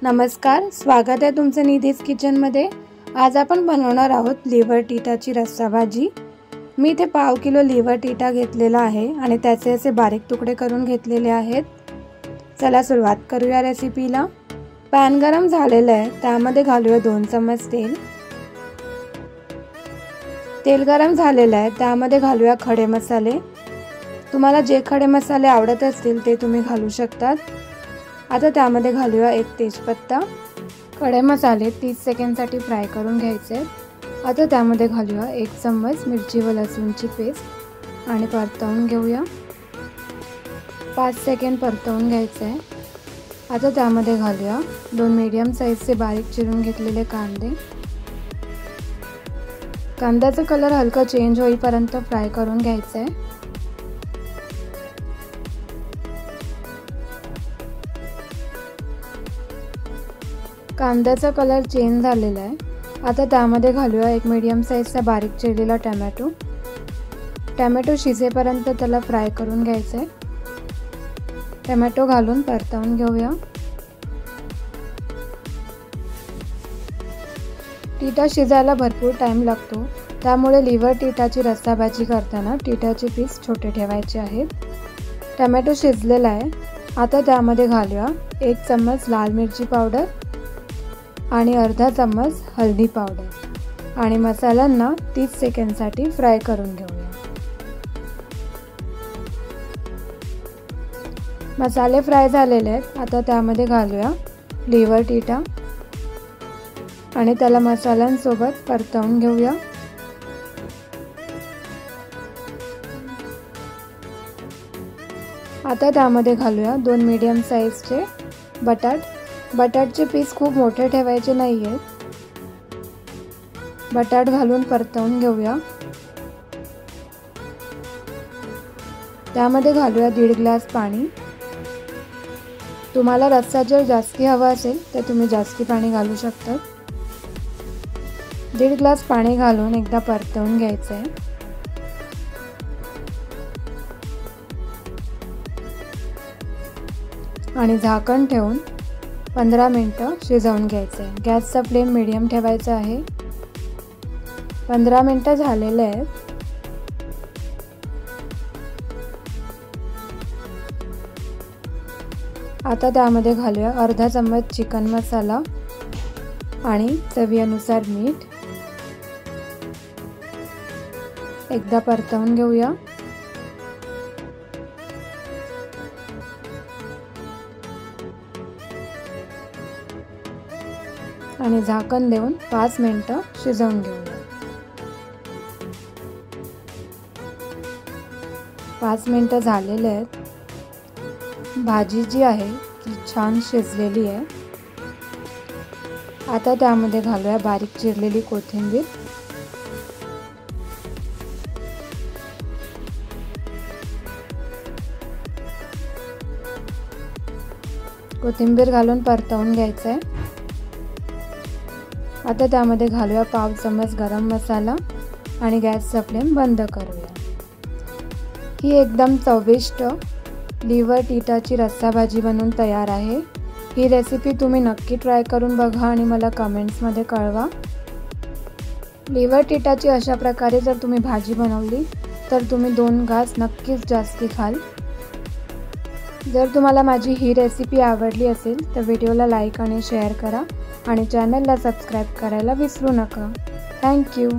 नमस्कार, स्वागत आहे तुमचं निधीज किचनमध्ये। आज आपण बनवणार आहोत लिव्हर टिटाची रस्सा भाजी। मी इथे पाव किलो लिव्हर टिटा घेतलेला आहे आणि त्याचे असे बारीक तुकडे करून घेतलेले आहेत। चला सुरुवात करूया रेसिपीला। पॅन गरम झालेला आहे, त्यामध्ये घालूया 2 चम्मच तेल। तेल गरम झालेलं आहे, त्यामध्ये घालूया खडे मसाले। तुम्हाला जे खडे मसाले आवडत असतील ते तुम्ही घालू शकतात। आता त्यामध्ये घालूया 1 तेजपत्ता। खडे मसाले 30 सेकंदसाठी फ्राय करून घ्यायचे। आता त्यामध्ये घालूया 1 चम्मच मिरची व लसूणची पेस्ट आणि परतवून घेऊया। 5 सेकंद परतवून घ्यायचे आहे। आता त्यामध्ये घालूया 2 मीडियम साइजचे बारीक चिरून घेतलेले कांदे। कांद्याचा कलर हलका चेंज होईपर्यंत फ्राय करून घ्यायचे आहे। कांद्याचा कलर चेंज झालेला आहे। आता त्यामध्ये घालूया 1 मीडियम साइजचा बारीक चिरलेला टोमॅटो। टोमॅटो शिजेपर्यंत त्याला फ्राय करून घ्यायचे आहे। टोमॅटो घालून परतवून घेऊया। टिटा शिजायला भरपूर टाइम लागतो, त्यामुळे लिव्हर टिटाची रस्सा भाजी करताना टिटाचे पीस छोटे ठेवायचे आहेत। टोमॅटो शिजलेला आहे। आता त्यामध्ये घालूया 1 चम्मच लाल मिरची पावडर आणि अर्धा चम्मच हळदी पावडर आणि मसाल्यांना 30 सेकंदसाठी फ्राय करून घेऊया। मसाले फ्राय झालेले आहेत। आता त्यामध्ये घालूया लिव्हर टिटा आणि त्याला मसाल्यांसोबत परतवून घेऊया। आता त्यामध्ये घालूया 2 मीडियम साइजचे बटाटचे पीस खूप मोठे ठेवायचे नाहीये। बटाट घालून परतवून घेऊया। त्यामध्ये घालूया 1.5 ग्लास पाणी। तुम्हाला रस्सा जर जास्ती हवा असेल तर तुम्ही जास्ती पाणी घालू शकता। 1.5 ग्लास पाणी घालून एकदा परतवून घ्यायचे आहे। आणि झाकण ठेवून 15 मिनिटं शिजवून घ्यायचे आहे। गॅसचा फ्लेम मीडियम ठेवायचा आहे। 15 मिनिटं झालेले आहेत। आता त्यामध्ये घालूया अर्धा चम्मच चिकन मसाला आणि चवीनुसार मीठ। एकदा परतवून घेऊया। आणि झाकण देऊन 5 मिनिटं शिजवून घेऊया। 5 मिनिटं झालेले आहेत। भाजी जी आहे ती छान शिजलेली आहे। आता त्यामध्ये घालूया बारीक चिरलेली कोथिंबीर। कोथिंबीर घालून परतवून घ्यायचं आहे। आता त्यामध्ये घालूया पाव चम्मच गरम मसाला आणि गॅसचा फ्लेम बंद करूया। ही एकदम चविष्ट लिव्हर टिटाची रस्सा भाजी बनवून तयार आहे। ही रेसिपी तुम्ही नक्की ट्राय करून बघा आणि मला कमेंट्समध्ये कळवा। लिव्हर टिटाची अशा प्रकारे जर तुम्ही भाजी बनवली तर तुम्ही 2 घास नक्कीच जास्ती खाल। जर तुम्हाला माझी ही रेसिपी आवडली असेल तर व्हिडिओला लाईक आणि शेअर करा आणि चॅनलला सबस्क्राईब करायला विसरू नका। Thank you.